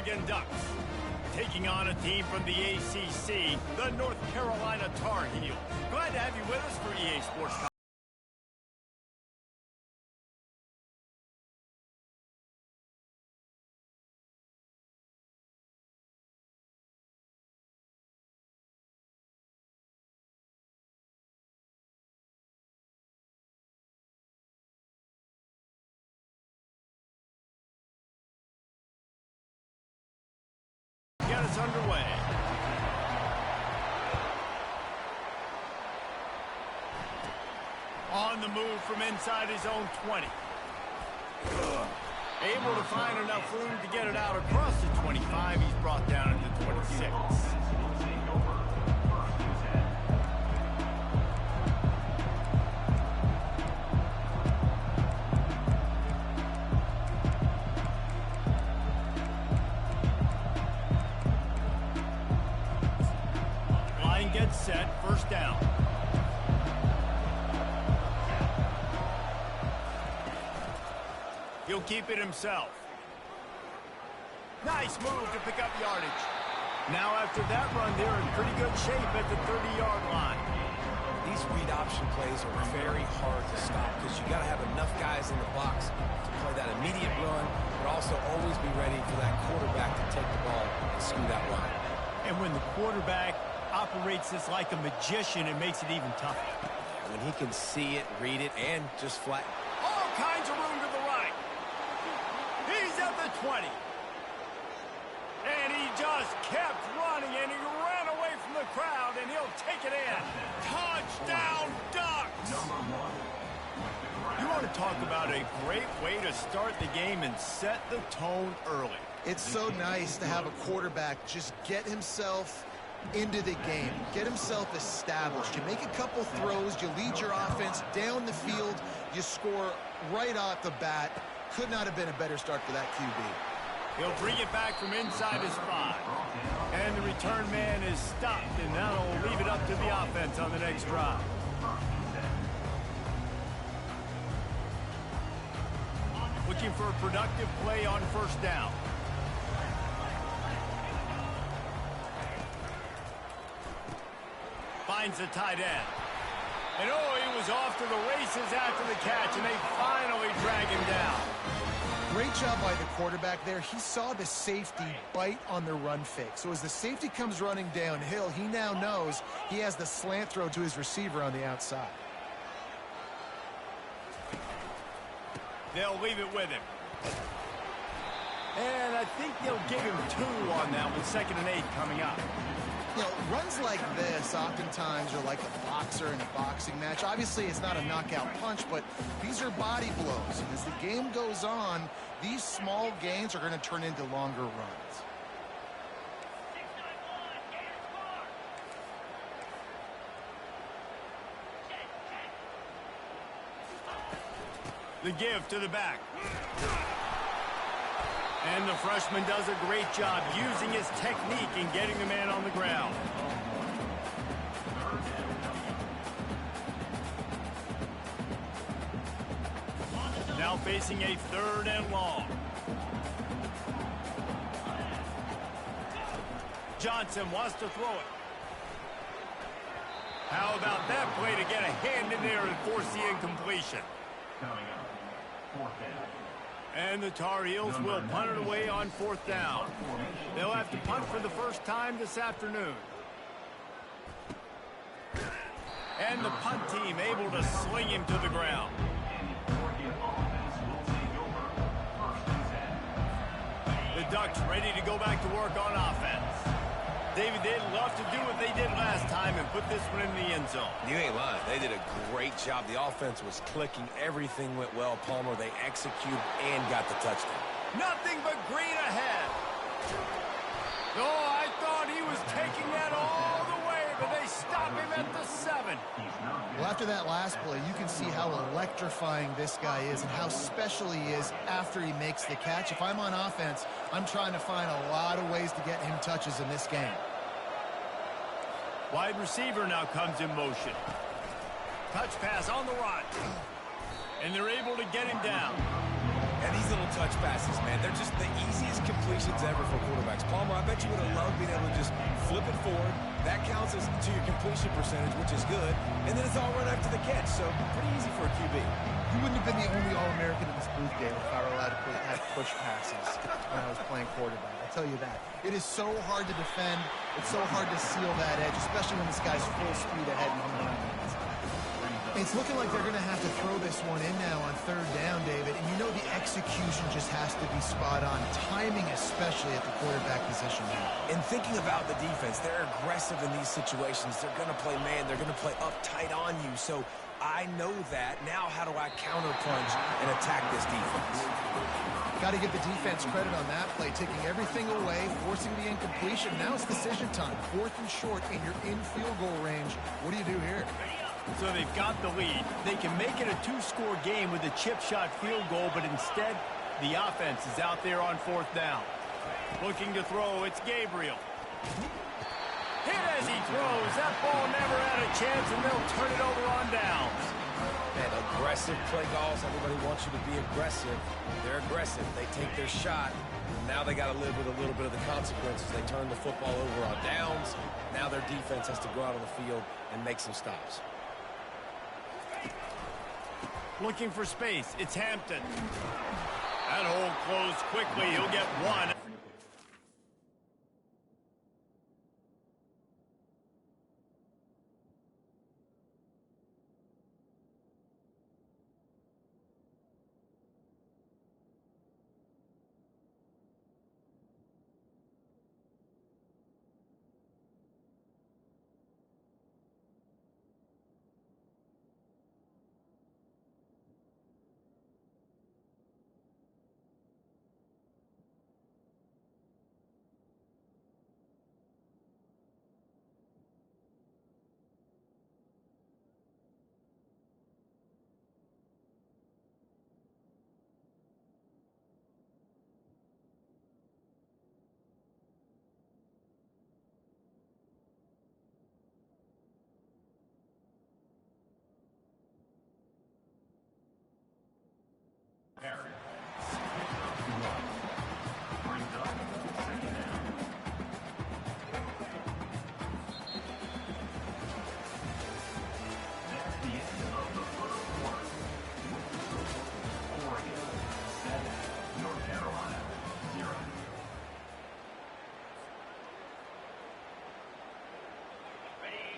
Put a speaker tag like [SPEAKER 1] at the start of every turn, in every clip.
[SPEAKER 1] Oregon Ducks, taking on a team from the ACC, the North Carolina Tar Heels. Glad to have you with us for EA Sports. Get us underway. On the move from inside his own 20. Able to find enough room to get it out across the 25. He's brought down into 26. Gets set, first down. He'll keep it himself. Nice move to pick up yardage. Now after that run, they're in pretty good shape at the 30-yard line.
[SPEAKER 2] These read option plays are very hard to stop because you got to have enough guys in the box to play that immediate run, but also always be ready for that quarterback to take the ball and screw that run.
[SPEAKER 1] And when the quarterback operates this like a magician, it makes it even tougher.
[SPEAKER 2] When he can see it, read it, and just flatten.
[SPEAKER 1] All kinds of room to the right. He's at the 20. And he just kept running, and he ran away from the crowd, and he'll take it in. Touchdown, Ducks! You want to talk about a great way to start the game and set the tone early.
[SPEAKER 3] It's so nice to have a quarterback just get himself into the game, get himself established. You make a couple throws, you lead your offense down the field, you score right off the bat. Could not have been a better start for that QB.
[SPEAKER 1] He'll bring it back from inside his 5. And the return man is stopped, and that'll leave it up to the offense on the next drive. Looking for a productive play on first down. Finds the tight end. And oh, he was off to the races after the catch, and they finally drag him down.
[SPEAKER 3] Great job by the quarterback there. He saw the safety bite on the run fake. So as the safety comes running downhill, he now knows he has the slant throw to his receiver on the outside.
[SPEAKER 1] They'll leave it with him. And I think they'll give him 2 on that with 2nd and 8 coming up.
[SPEAKER 3] You know, runs like this oftentimes are like a boxer in a boxing match. Obviously, it's not a knockout punch, but these are body blows. And as the game goes on, these small gains are going to turn into longer runs.
[SPEAKER 1] The give to the back. And the freshman does a great job using his technique and getting the man on the ground. Now facing a 3rd and long. Johnson wants to throw it. How about that play to get a hand in there and force the incompletion? And the Tar Heels will punt it away on 4th down. They'll have to punt for the first time this afternoon. And the punt team able to sling him to the ground. The Ducks ready to go back to work on offense. David, they'd love to do what they did last time and put this one in the end zone.
[SPEAKER 2] You ain't lying. They did a great job. The offense was clicking. Everything went well, Palmer. They executed and got the touchdown.
[SPEAKER 1] Nothing but green ahead. Oh, I thought he was taking that all the way, but they stop him at the 7.
[SPEAKER 3] Well, after that last play, you can see how electrifying this guy is and how special he is after he makes the catch. If I'm on offense, I'm trying to find a lot of ways to get him touches in this game.
[SPEAKER 1] Wide receiver now comes in motion. Touch pass on the run. And they're able to get him down.
[SPEAKER 2] And these little touch passes, man. They're just the easiest completions ever for quarterbacks. Palmer, I bet you would have loved being able to just flip it forward. That counts as to your completion percentage, which is good. And then it's all run after the catch, so pretty easy for a QB.
[SPEAKER 3] You wouldn't have been the only All-American in this booth, David, if I were allowed to have push passes when I was playing quarterback. I'll tell you that. It is so hard to defend. It's so hard to seal that edge, especially when this guy's full speed ahead and coming around the inside. It's looking like they're going to have to throw this one in now on third down, David. And you know the execution just has to be spot on. Timing, especially at the quarterback position now.
[SPEAKER 2] And thinking about the defense, they're aggressive in these situations. They're going to play man. They're going to play up tight on you. So I know that. Now how do I counterpunch and attack this defense?
[SPEAKER 3] Got to give the defense credit on that play, taking everything away, forcing the incompletion. Now it's decision time. 4th and short, and you're in field goal range. What do you do here?
[SPEAKER 1] So they've got the lead. They can make it a 2-score game with a chip shot field goal, but instead, the offense is out there on 4th down. Looking to throw, it's Gabriel. Hit as he throws. That ball never had a chance, and they'll turn it over on downs.
[SPEAKER 2] Man, aggressive play calls. Everybody wants you to be aggressive. They're aggressive. They take their shot. Now they got to live with a little bit of the consequences. They turn the football over on downs. Now their defense has to go out on the field and make some stops.
[SPEAKER 1] Looking for space. It's Hampton. That hole closed quickly. He'll get one.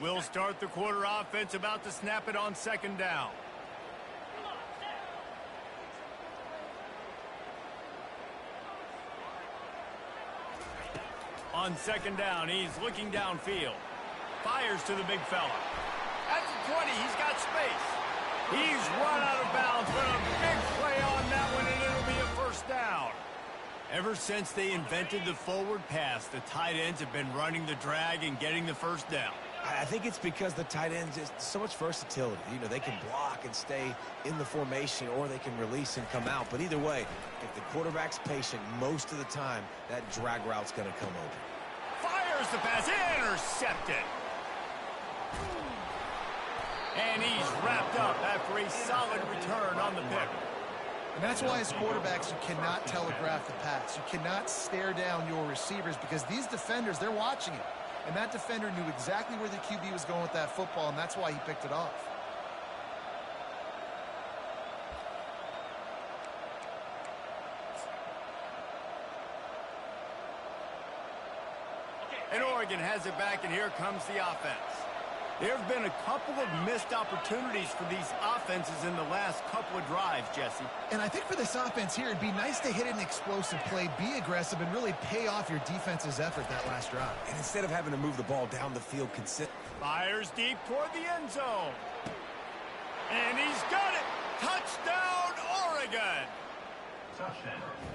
[SPEAKER 1] We'll start the quarter offense, about to snap it on 2nd down. On 2nd down, he's looking downfield. Fires to the big fella. At the 20, he's got space. He's run out of bounds, but a big play on that one, and it'll be a 1st down. Ever since they invented the forward pass, the tight ends have been running the drag and getting the 1st down.
[SPEAKER 2] I think it's because the tight ends just so much versatility. You know, they can block and stay in the formation, or they can release and come out. But either way, if the quarterback's patient most of the time, that drag route's going to come open.
[SPEAKER 1] Fires the pass, intercepted. And he's wrapped up after a solid return on the pick.
[SPEAKER 3] And that's why as quarterbacks, you cannot telegraph the pass. You cannot stare down your receivers, because these defenders, they're watching it. And that defender knew exactly where the QB was going with that football, and that's why he picked it off.
[SPEAKER 1] And Oregon has it back, and here comes the offense. There have been a couple of missed opportunities for these offenses in the last couple of drives, Jesse.
[SPEAKER 3] And I think for this offense here, it'd be nice to hit an explosive play, be aggressive, and really pay off your defense's effort that last drive.
[SPEAKER 2] And instead of having to move the ball down the field,
[SPEAKER 1] fires deep toward the end zone. And he's got it. Touchdown, Oregon.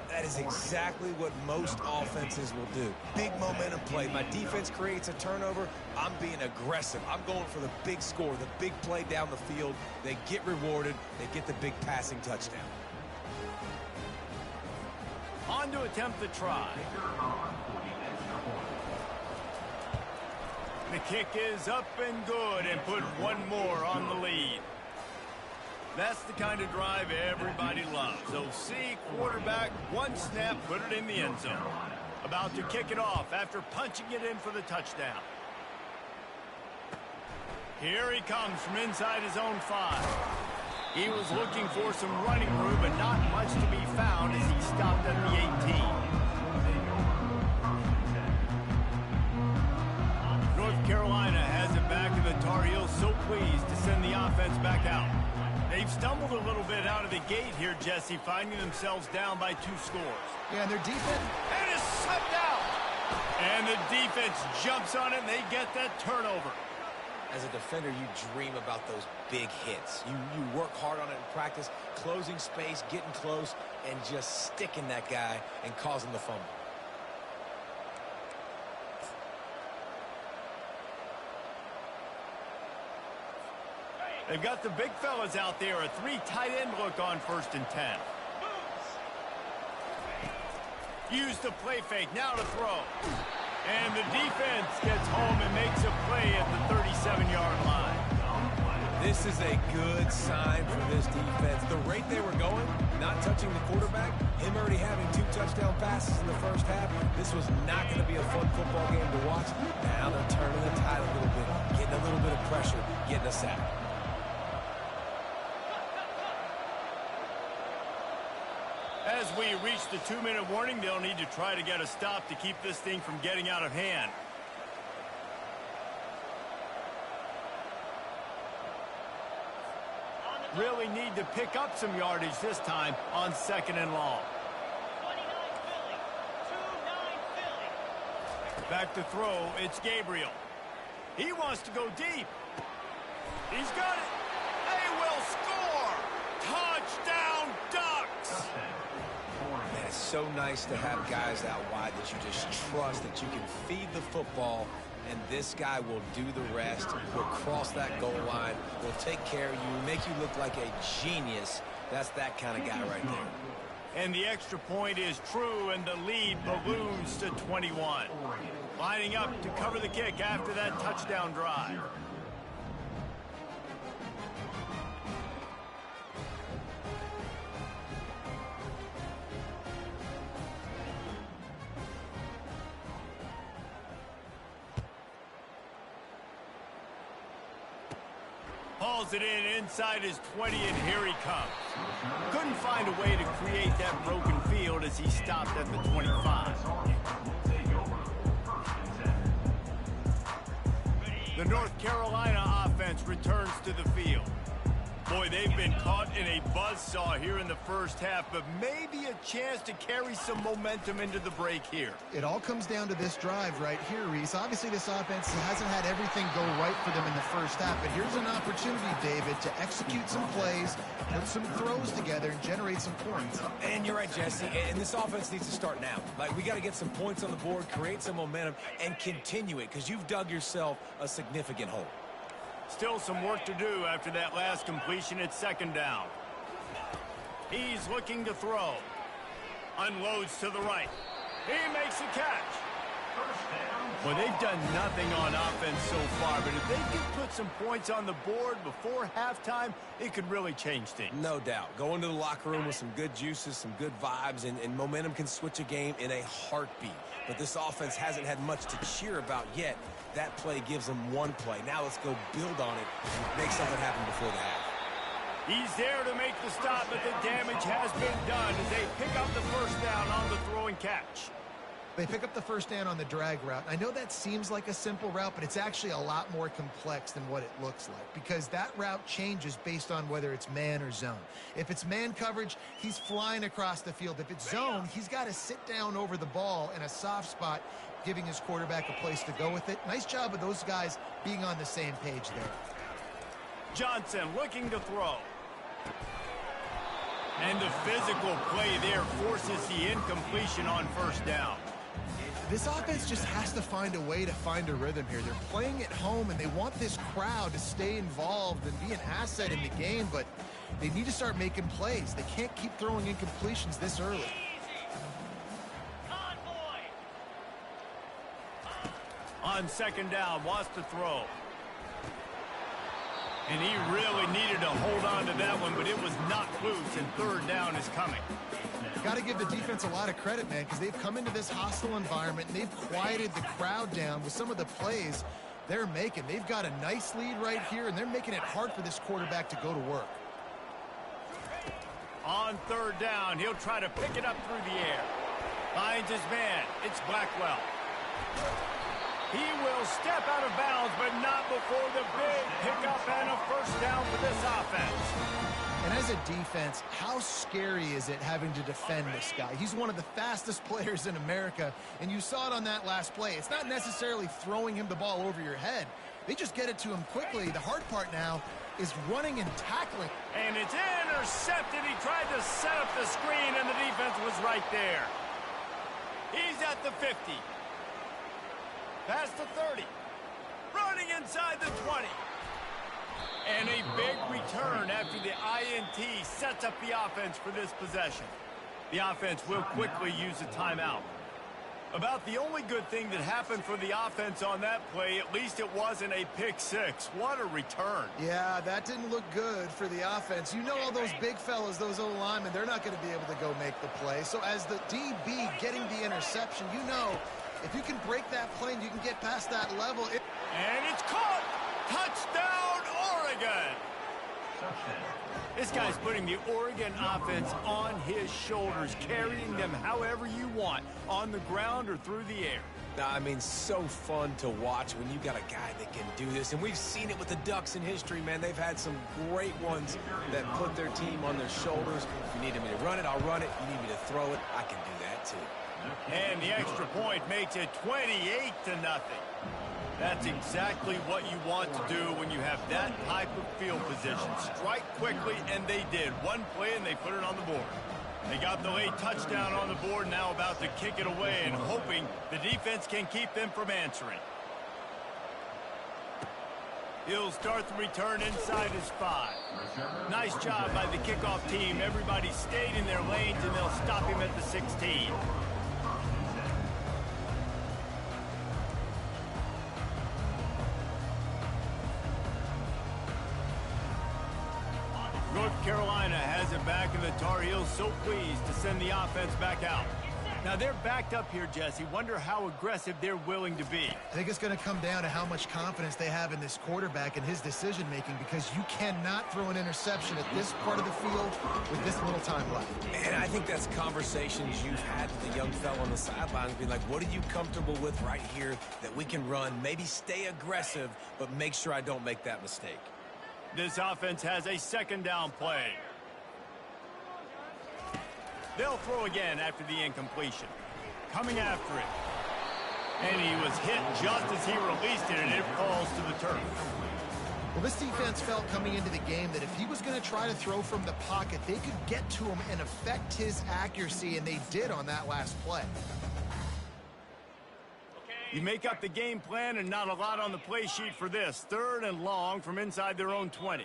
[SPEAKER 2] That is exactly what most offenses will do. Big momentum play. My defense creates a turnover. I'm being aggressive. I'm going for the big score, the big play down the field. They get rewarded. They get the big passing touchdown.
[SPEAKER 1] On to attempt the try. The kick is up and good, and put one more on the lead. That's the kind of drive everybody loves. OC, quarterback, one snap, put it in the end zone. About to kick it off after punching it in for the touchdown. Here he comes from inside his own 5. He was looking for some running room, but not much to be found as he stopped at the 18. North Carolina has it back, and the Tar Heels so pleased to send the offense back out. They've stumbled a little bit out of the gate here, Jesse, finding themselves down by 2 scores.
[SPEAKER 3] Yeah, and their defense...
[SPEAKER 1] And it's slipped out! And the defense jumps on it, and they get that turnover.
[SPEAKER 2] As a defender, you dream about those big hits. You work hard on it in practice, closing space, getting close, and just sticking that guy and causing the fumble.
[SPEAKER 1] They've got the big fellas out there, a 3 tight end look on 1st and 10. Use the play fake, now to throw. And the defense gets home and makes a play at the 37-yard line.
[SPEAKER 2] This is a good sign for this defense. The rate they were going, not touching the quarterback, him already having 2 touchdown passes in the first half, this was not going to be a fun football game to watch. Now they're turning the tide a little bit, getting a little bit of pressure, getting a sack.
[SPEAKER 1] As we reach the 2-minute warning, they'll need to try to get a stop to keep this thing from getting out of hand. Really need to pick up some yardage this time on 2nd and long. Back to throw, it's Gabriel. He wants to go deep. He's got it. They will score. Touchdown, Ducks.
[SPEAKER 2] Man, it's so nice to have guys out wide that you just trust that you can feed the football, and this guy will do the rest. He'll cross that goal line. He'll take care of you, make you look like a genius. That's that kind of guy right there.
[SPEAKER 1] And the extra point is true, and the lead balloons to 21. Lining up to cover the kick after that touchdown drive. Hauls it in inside his 20, and here he comes. Couldn't find a way to create that broken field as he stopped at the 25. The North Carolina offense returns to the field. Boy, they've been caught in a buzzsaw here in the first half, but maybe a chance to carry some momentum into the break here.
[SPEAKER 3] It all comes down to this drive right here, Reese. Obviously, this offense hasn't had everything go right for them in the first half, but here's an opportunity, David, to execute some plays, put some throws together, and generate some points.
[SPEAKER 2] And you're right, Jesse, and this offense needs to start now. Like, we got to get some points on the board, create some momentum, and continue it, because you've dug yourself a significant hole.
[SPEAKER 1] Still some work to do after that last completion at 2nd down. He's looking to throw. Unloads to the right. He makes a catch. Well, they've done nothing on offense so far, but if they can put some points on the board before halftime, it could really change things.
[SPEAKER 2] No doubt. Go into the locker room with some good juices, some good vibes, and momentum can switch a game in a heartbeat. But this offense hasn't had much to cheer about yet. That play gives them one play. Now let's go build on it and make something happen before the half.
[SPEAKER 1] He's there to make the stop, but the damage has been done as they pick up the first down on the throw and catch.
[SPEAKER 3] They pick up the first down on the drag route. I know that seems like a simple route, but it's actually a lot more complex than what it looks like, because that route changes based on whether it's man or zone. If it's man coverage, he's flying across the field. If it's zone, he's got to sit down over the ball in a soft spot, giving his quarterback a place to go with it. Nice job of those guys being on the same page there.
[SPEAKER 1] Johnson looking to throw. And the physical play there forces the incompletion on first down.
[SPEAKER 3] This offense just has to find a way to find a rhythm here. They're playing at home, and they want this crowd to stay involved and be an asset in the game, but they need to start making plays. They can't keep throwing incompletions this early.
[SPEAKER 1] On 2nd down, wants to throw. And he really needed to hold on to that one, but it was knocked loose, and third down is coming.
[SPEAKER 3] Got to give the defense a lot of credit, man, because they've come into this hostile environment, and they've quieted the crowd down with some of the plays they're making. They've got a nice lead right here, and they're making it hard for this quarterback to go to work.
[SPEAKER 1] On third down, he'll try to pick it up through the air. Finds his man. It's Blackwell. He will step out of bounds, but not before the big pickup and a first down for this offense.
[SPEAKER 3] And as a defense, how scary is it having to defend this guy? He's one of the fastest players in America, and you saw it on that last play. It's not necessarily throwing him the ball over your head. They just get it to him quickly. The hard part now is running and tackling.
[SPEAKER 1] And it's intercepted. He tried to set up the screen, and the defense was right there. He's at the 50. Past the 30. Running inside the 20. And a big return after the INT sets up the offense for this possession. The offense will quickly use a timeout. About the only good thing that happened for the offense on that play, at least it wasn't a pick six. What a return.
[SPEAKER 3] Yeah, that didn't look good for the offense. You know all those big fellas, those O-linemen, they're not going to be able to go make the play. So as the DB getting the interception, you know, if you can break that play and you can get past that level.
[SPEAKER 1] And it's caught! Touchdown, Oregon! This guy's putting the Oregon offense on his shoulders, carrying them however you want, on the ground or through the air.
[SPEAKER 2] I mean, so fun to watch when you got a guy that can do this. And we've seen it with the Ducks in history, man. They've had some great ones that put their team on their shoulders. If you need me to run it, I'll run it. You need me to throw it, I can do that too.
[SPEAKER 1] And the extra point makes it 28-0. That's exactly what you want to do when you have that type of field position. Strike quickly, and they did. One play, and they put it on the board. They got the late touchdown on the board, now about to kick it away and hoping the defense can keep them from answering. He'll start the return inside his 5. Nice job by the kickoff team. Everybody stayed in their lanes, and they'll stop him at the 16. North Carolina has it back, and the Tar Heels so pleased to send the offense back out. Now they're backed up here, Jesse. Wonder how aggressive they're willing to be.
[SPEAKER 3] I think it's going to come down to how much confidence they have in this quarterback and his decision-making, because you cannot throw an interception at this part of the field with this little time left.
[SPEAKER 2] And I think that's conversations you've had with the young fellow on the sidelines, being like, what are you comfortable with right here that we can run? Maybe stay aggressive, but make sure I don't make that mistake.
[SPEAKER 1] This offense has a second down play. They'll throw again after the incompletion. Coming after it. And he was hit just as he released it, and it falls to the turf.
[SPEAKER 3] Well, this defense felt coming into the game that if he was going to try to throw from the pocket, they could get to him and affect his accuracy, and they did on that last play.
[SPEAKER 1] You make up the game plan, and not a lot on the play sheet for this. 3rd and long from inside their own 20.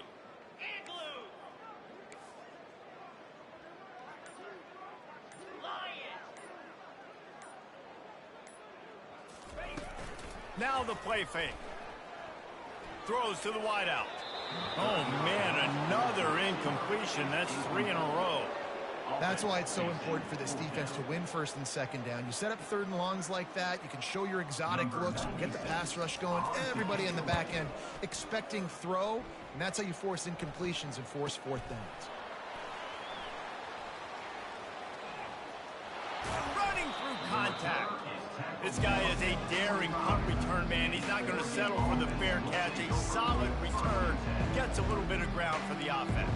[SPEAKER 1] Now the play fake. Throws to the wideout. Oh, man, another incompletion. That's 3 in a row.
[SPEAKER 3] That's why it's so important for this defense to win 1st and 2nd down. You set up 3rd and longs like that. You can show your exotic looks, get the pass rush going. Everybody in the back end expecting throw, and that's how you force incompletions and force 4th downs.
[SPEAKER 1] Running through contact. This guy is a daring punt return man. He's not going to settle for the fair catch. A solid return. Gets a little bit of ground for the offense.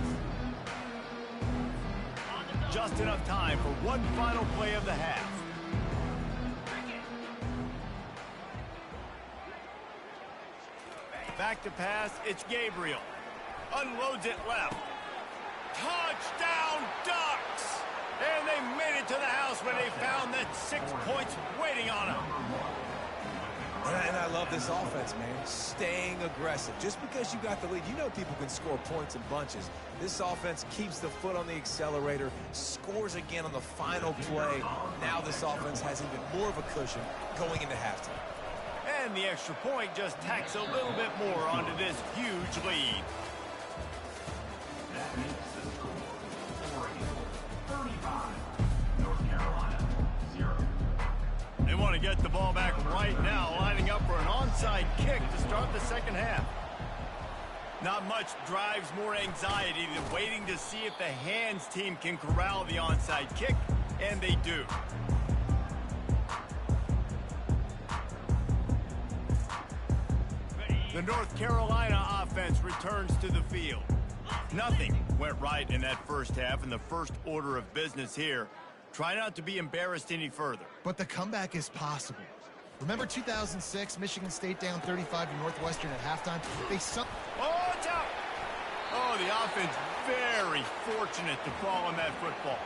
[SPEAKER 1] Just enough time for one final play of the half. Back to pass, it's Gabriel. Unloads it left. Touchdown, Ducks! And they made it to the house where they found that 6 points waiting on them.
[SPEAKER 2] And I love this offense, man. Staying aggressive. Just because you got the lead, you know people can score points in bunches. This offense keeps the foot on the accelerator, scores again on the final play. Now this offense has even more of a cushion going into halftime.
[SPEAKER 1] And the extra point just tacks a little bit more onto this huge lead. to get the ball back right now, lining up for an onside kick to start the second half. Not much drives more anxiety than waiting to see if the hands team can corral the onside kick, and they do. The North Carolina offense returns to the field. Nothing went right in that first half, and the first order of business here. Try not to be embarrassed any further.
[SPEAKER 3] But the comeback is possible. Remember 2006, Michigan State down 35 to Northwestern at halftime?
[SPEAKER 1] Oh, it's out! Oh, the offense very fortunate to fall on that football.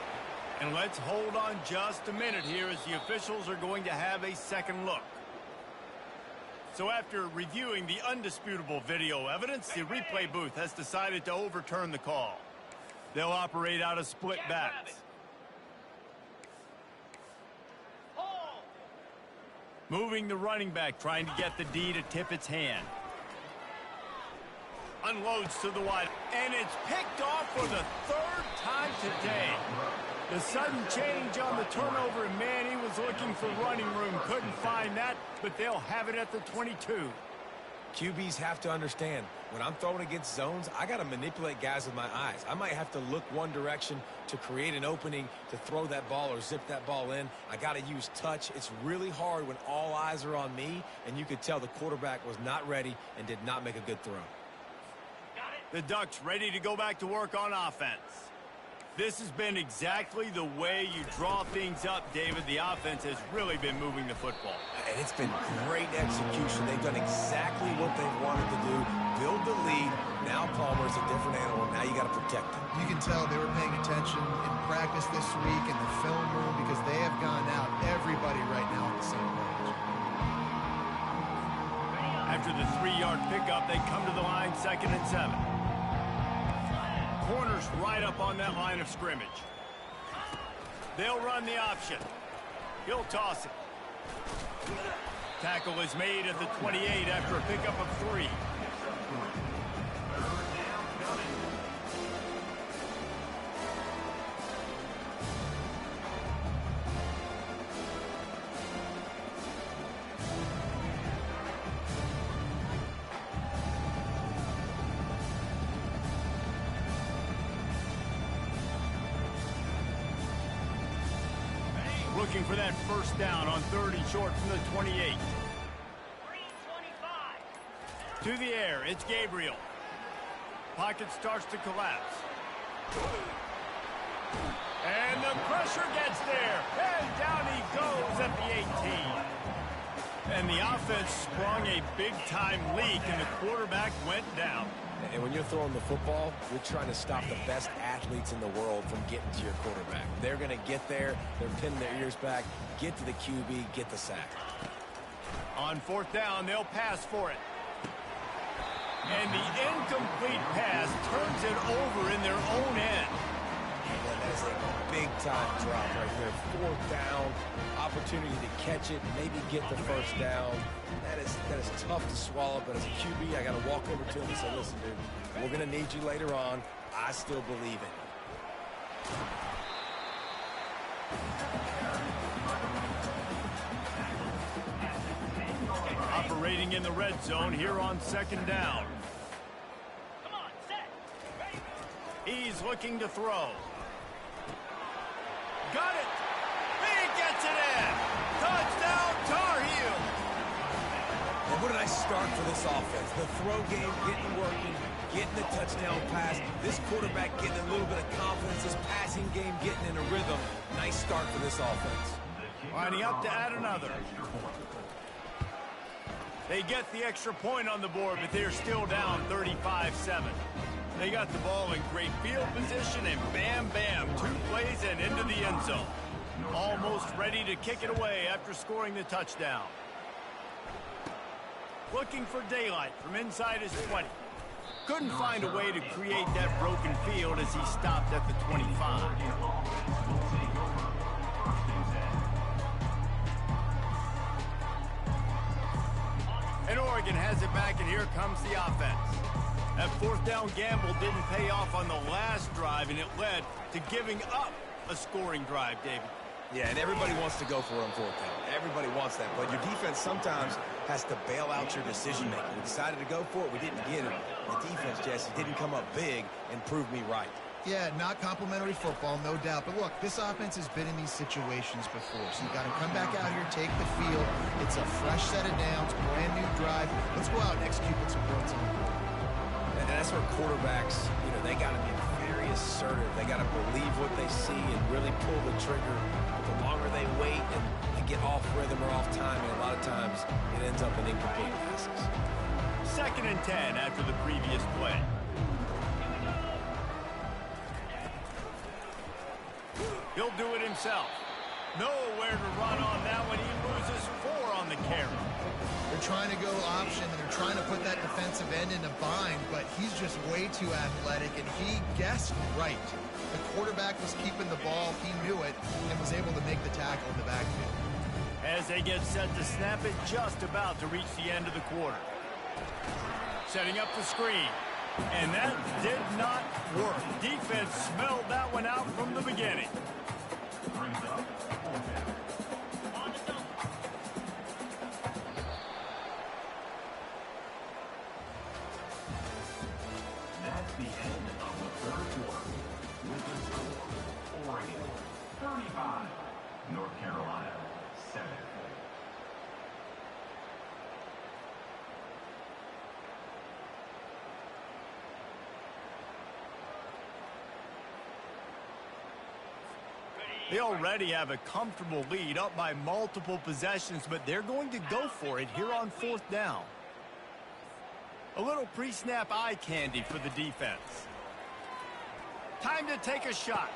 [SPEAKER 1] And let's hold on just a minute here as the officials are going to have a second look. So after reviewing the undisputable video evidence, the replay booth has decided to overturn the call. They'll operate out of split backs. Moving the running back, trying to get the D to tip its hand. Unloads to the wide, and it's picked off for the third time today. The sudden change on the turnover, and man, he was looking for running room. Couldn't find that, but they'll have it at the 22.
[SPEAKER 2] QBs have to understand, when I'm throwing against zones, I got to manipulate guys with my eyes. I might have to look one direction to create an opening to throw that ball or zip that ball in. I got to use touch. It's really hard when all eyes are on me, and you could tell the quarterback was not ready and did not make a good throw.
[SPEAKER 1] The Ducks ready to go back to work on offense. This has been exactly the way you draw things up, David. The offense has really been moving the football.
[SPEAKER 2] And it's been great execution. They've done exactly what they've wanted to do. Build the lead. Now Palmer's a different animal. Now you got to protect him.
[SPEAKER 3] You can tell they were paying attention in practice this week in the film room because they have gone out, everybody right now on the same page.
[SPEAKER 1] After the 3-yard pickup, they come to the line, 2nd and 7. Corners right up on that line of scrimmage. They'll run the option. He'll toss it. Tackle is made at the 28 after a pickup of 3. Looking for that first down on 3rd and short from the 28. To the air, it's Gabriel. Pocket starts to collapse. And the pressure gets there. And down he goes at the 18. And the offense sprung a big-time leak, and the quarterback went down.
[SPEAKER 2] And when you're throwing the football, you're trying to stop the best athletes in the world from getting to your quarterback. They're going to get there. They're pinning their ears back. Get to the QB. Get the sack.
[SPEAKER 1] On 4th down, they'll pass for it. And the incomplete pass turns it over in their own end.
[SPEAKER 2] That is a big-time drop right there. 4th down, opportunity to catch it, maybe get the first down. That is tough to swallow, but as a QB, I got to walk over to him and say, listen, dude, we're going to need you later on. I still believe it.
[SPEAKER 1] Operating in the red zone here on 2nd down. He's looking to throw. Got it. He gets it in. Touchdown, Tar Heels.
[SPEAKER 2] Well, what a nice start for this offense. The throw game getting working, getting the touchdown pass. This quarterback getting a little bit of confidence. This passing game getting in a rhythm. Nice start for this offense.
[SPEAKER 1] Lining up to add another. They get the extra point on the board, but they're still down 35-7. They got the ball in great field position, and bam, bam, 2 plays and into the end zone. Almost ready to kick it away after scoring the touchdown. Looking for daylight from inside his 20. Couldn't find a way to create that broken field as he stopped at the 25. And Oregon has it back, and here comes the offense. That 4th down gamble didn't pay off on the last drive, and it led to giving up a scoring drive, David.
[SPEAKER 2] Yeah, and everybody wants to go for it on 4th down. Everybody wants that, but your defense sometimes has to bail out your decision-making. We decided to go for it. We didn't get it. The defense, Jesse, didn't come up big and prove me right.
[SPEAKER 3] Yeah, not complimentary football, no doubt. But look, this offense has been in these situations before. So you got to come back out here, take the field. It's a fresh set of downs, brand new drive. Let's go out and execute with some points on the board.
[SPEAKER 2] And that's where quarterbacks, they got to be very assertive. They got to believe what they see and really pull the trigger. The longer they wait and get off rhythm or off timing, a lot of times it ends up in incomplete passes.
[SPEAKER 1] 2nd and 10 after the previous play. He'll do it himself. Nowhere to run on that one. He loses 4 on the carry.
[SPEAKER 3] They're trying to go option, and they're trying to put that defensive end in a bind, but he's just way too athletic, and he guessed right. The quarterback was keeping the ball. He knew it and was able to make the tackle in the backfield.
[SPEAKER 1] As they get set to snap it, just about to reach the end of the quarter. Setting up the screen. And that did not work. Defense smelled that one out from the beginning.
[SPEAKER 4] That's the end of the 3rd quarter. With the score, Oregon 35, North Carolina 7.
[SPEAKER 1] They already have a comfortable lead, up by multiple possessions, but they're going to go for it here on 4th down. A little pre-snap eye candy for the defense. Time to take a shot.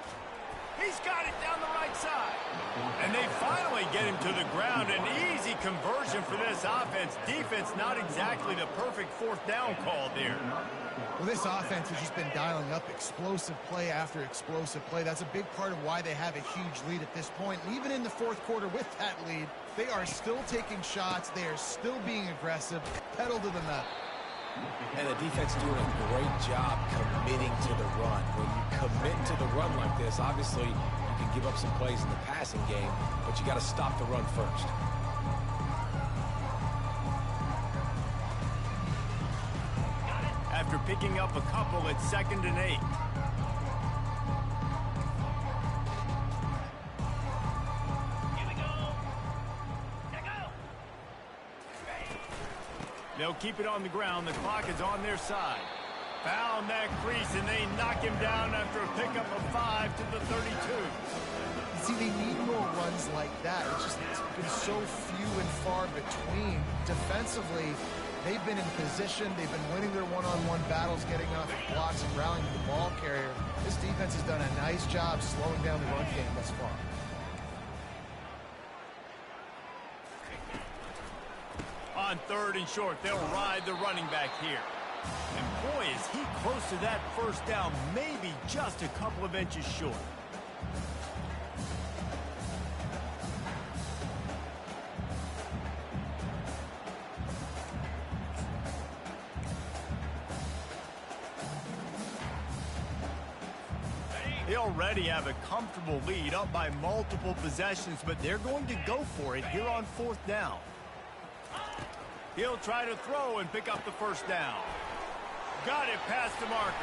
[SPEAKER 1] He's got it down the right side. And they finally get him to the ground. An easy conversion for this offense. Defense not exactly the perfect 4th down call there.
[SPEAKER 3] Well, this offense has just been dialing up explosive play after explosive play. That's a big part of why they have a huge lead at this point. And even in the 4th quarter with that lead, they are still taking shots. They are still being aggressive, pedal to the metal.
[SPEAKER 2] And the defense doing a great job committing to the run. When you commit to the run like this, obviously you can give up some plays in the passing game, but you got to stop the run first.
[SPEAKER 1] After picking up a couple, it's 2nd and 8. They'll keep it on the ground. The clock is on their side. Found that crease, and they knock him down after a pickup of 5 to the 32.
[SPEAKER 3] See, they need more runs like that. It's been so few and far between. Defensively, they've been in position. They've been winning their one-on-one battles, getting off the blocks and rallying the ball carrier. This defense has done a nice job slowing down the run game thus far.
[SPEAKER 1] On 3rd and short, they'll ride the running back here. And boy, is he close to that 1st down, maybe just a couple of inches short. They already have a comfortable lead, up by multiple possessions, but they're going to go for it here on 4th down. He'll try to throw and pick up the 1st down. Got it past the marker.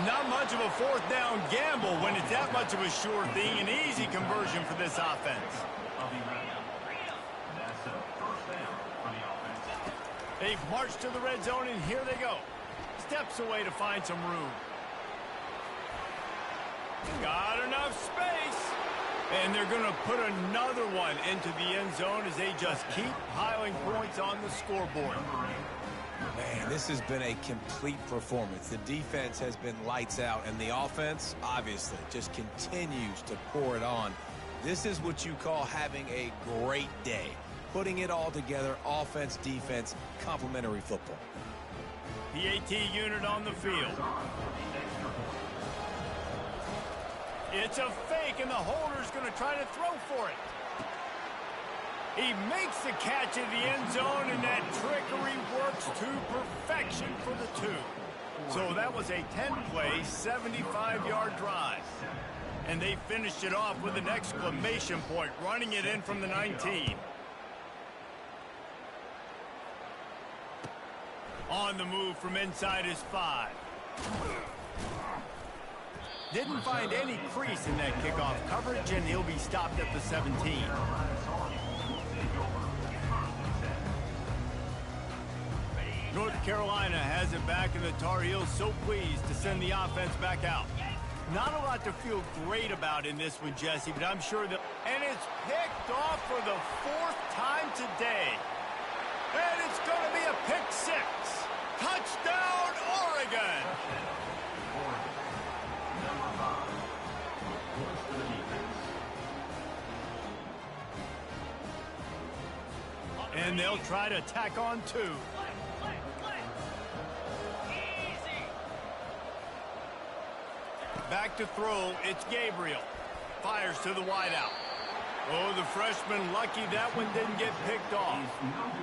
[SPEAKER 1] Not much of a 4th down gamble when it's that much of a sure thing. An easy conversion for this offense.
[SPEAKER 4] That's a 1st down for the offense.
[SPEAKER 1] They've marched to the red zone, and here they go. Steps away to find some room. Got enough space. And they're going to put another one into the end zone as they just keep piling points on the scoreboard.
[SPEAKER 2] Man, this has been a complete performance. The defense has been lights out, and the offense, obviously, just continues to pour it on. This is what you call having a great day. Putting it all together, offense, defense, complementary football.
[SPEAKER 1] The AT unit on the field. It's a fake, and the holder's going to try to throw for it. He makes the catch in the end zone, and that trickery works to perfection for the 2. So that was a 10-play, 75-yard drive. And they finished it off with an exclamation point, running it in from the 19. On the move from inside his 5. Didn't find any crease in that kickoff coverage, and he'll be stopped at the 17. North Carolina has it back, and the Tar Heels so pleased to send the offense back out. Not a lot to feel great about in this one, Jesse, but I'm sure that... And it's picked off for the 4th time today. And it's going to be a pick 6. Touchdown, Oregon! And they'll try to tack on 2. Back to throw, it's Gabriel. Fires to the wideout. Oh, the freshman lucky that one didn't get picked off.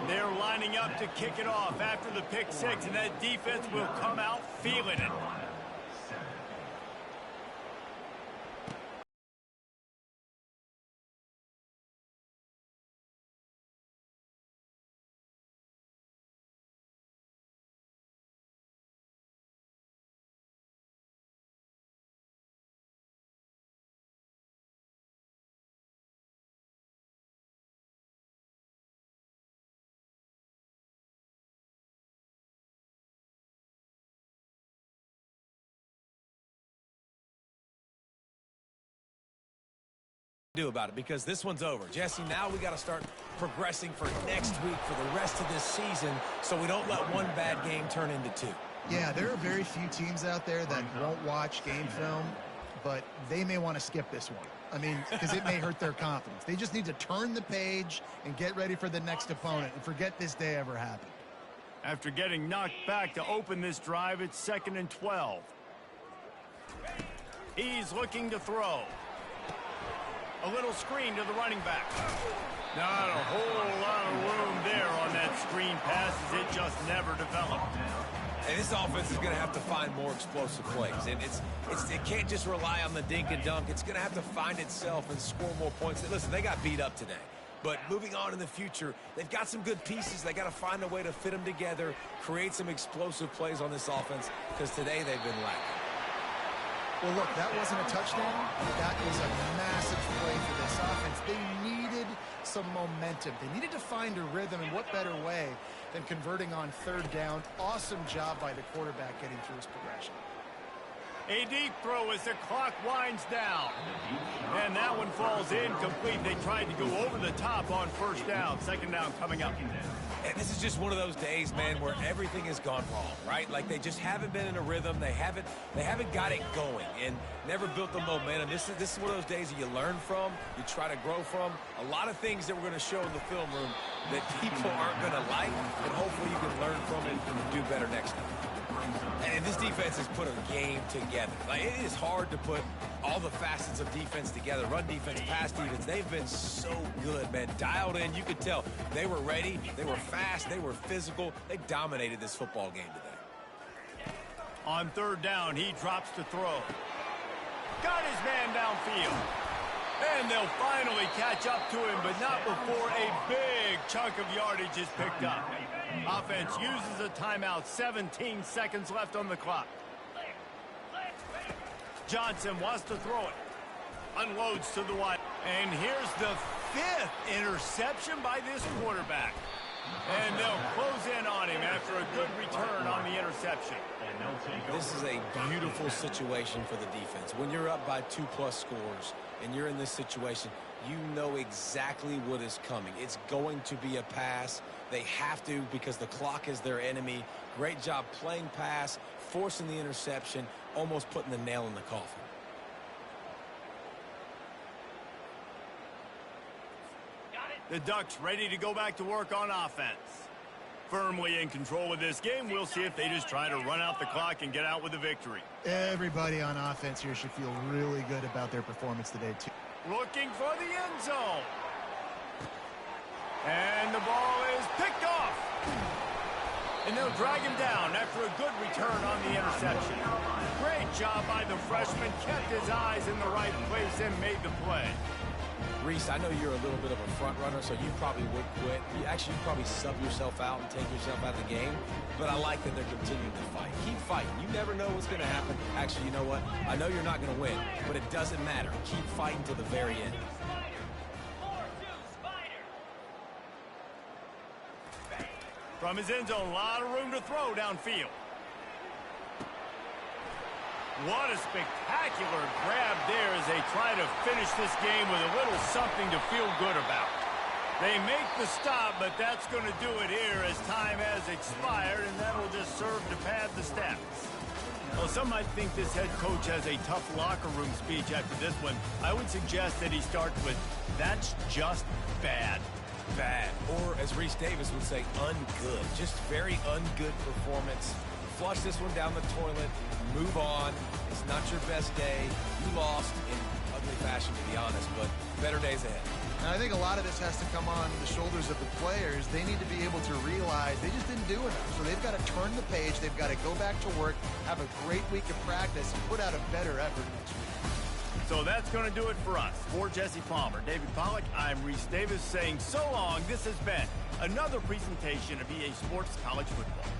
[SPEAKER 1] They're lining up to kick it off after the pick 6, and that defense will come out feeling it.
[SPEAKER 2] Do about it, because this one's over. Jesse, now we got to start progressing for next week for the rest of this season, so we don't let one bad game turn into 2.
[SPEAKER 3] Yeah, there are very few teams out there that won't watch game film, but they may want to skip this one. I mean, because it may hurt their confidence. They just need to turn the page and get ready for the next opponent and forget this day ever happened.
[SPEAKER 1] After getting knocked back to open this drive, it's 2nd and 12. He's looking to throw. A little screen to the running back. Not a whole lot of room there on that screen pass, as it just never developed.
[SPEAKER 2] And this offense is going to have to find more explosive plays. And it can't just rely on the dink and dunk. It's going to have to find itself and score more points. Listen, they got beat up today. But moving on in the future, they've got some good pieces. They got to find a way to fit them together, create some explosive plays on this offense, because today they've been lacking.
[SPEAKER 3] Well, look, that wasn't a touchdown. That was a massive play for this offense. They needed some momentum. They needed to find a rhythm, and what better way than converting on 3rd down. Awesome job by the quarterback getting through his progression.
[SPEAKER 1] A deep throw as the clock winds down. And that one falls incomplete. They tried to go over the top on 1st down. 2nd down coming up.
[SPEAKER 2] And this is just one of those days, man, where everything has gone wrong, right? Like they just haven't been in a rhythm. They haven't got it going and never built the momentum. This is one of those days that you learn from, you try to grow from. A lot of things that we're going to show in the film room that people aren't going to like, but hopefully you can learn from it and do better next time. And this defense has put a game together. Like, it is hard to put all the facets of defense together. Run defense, pass defense. They've been so good, man. Dialed in. You could tell they were ready. They were fast. They were physical. They dominated this football game today.
[SPEAKER 1] On 3rd down, he drops to throw. Got his man downfield. And they'll finally catch up to him, but not before a big chunk of yardage is picked up. Offense uses a timeout. 17 seconds left on the clock. Johnson wants to throw it. Unloads to the wide. And here's the 5th interception by this quarterback. And they'll close in on him after a good return on the interception.
[SPEAKER 2] This is a beautiful situation for the defense. When you're up by 2+ scores and you're in this situation, you know exactly what is coming. It's going to be a pass. They have to, because the clock is their enemy. Great job playing pass, forcing the interception, almost putting the nail in the coffin.
[SPEAKER 1] The Ducks ready to go back to work on offense. Firmly in control of this game. We'll see if they just try to run out the clock and get out with a victory.
[SPEAKER 3] Everybody on offense here should feel really good about their performance today, too.
[SPEAKER 1] Looking for the end zone. And the ball is picked off. And they'll drag him down after a good return on the interception. Great job by the freshman. Kept his eyes in the right place and made the play.
[SPEAKER 2] Reese, I know you're a little bit of a front runner, so you probably would quit. You'd probably sub yourself out and take yourself out of the game. But I like that they're continuing to fight. Keep fighting. You never know what's going to happen. Actually, you know what? I know you're not going to win, but it doesn't matter. Keep fighting to the very end.
[SPEAKER 1] From his end zone, a lot of room to throw downfield. What a spectacular grab there as they try to finish this game with a little something to feel good about. They make the stop, but that's going to do it here as time has expired, and that'll just serve to pad the stats. Well, some might think this head coach has a tough locker room speech after this one. I would suggest that he starts with, "That's just bad."
[SPEAKER 2] Bad. Or, as Reese Davis would say, ungood. Just very ungood performance. Flush this one down the toilet. Move on. It's not your best day. You lost in ugly fashion, to be honest, but better days ahead.
[SPEAKER 3] And I think a lot of this has to come on the shoulders of the players. They need to be able to realize they just didn't do enough. So they've got to turn the page. They've got to go back to work, have a great week of practice, and put out a better effort next week.
[SPEAKER 1] So that's going to do it for us. For Jesse Palmer, David Pollack, I'm Reese Davis saying so long. This has been another presentation of EA Sports College Football.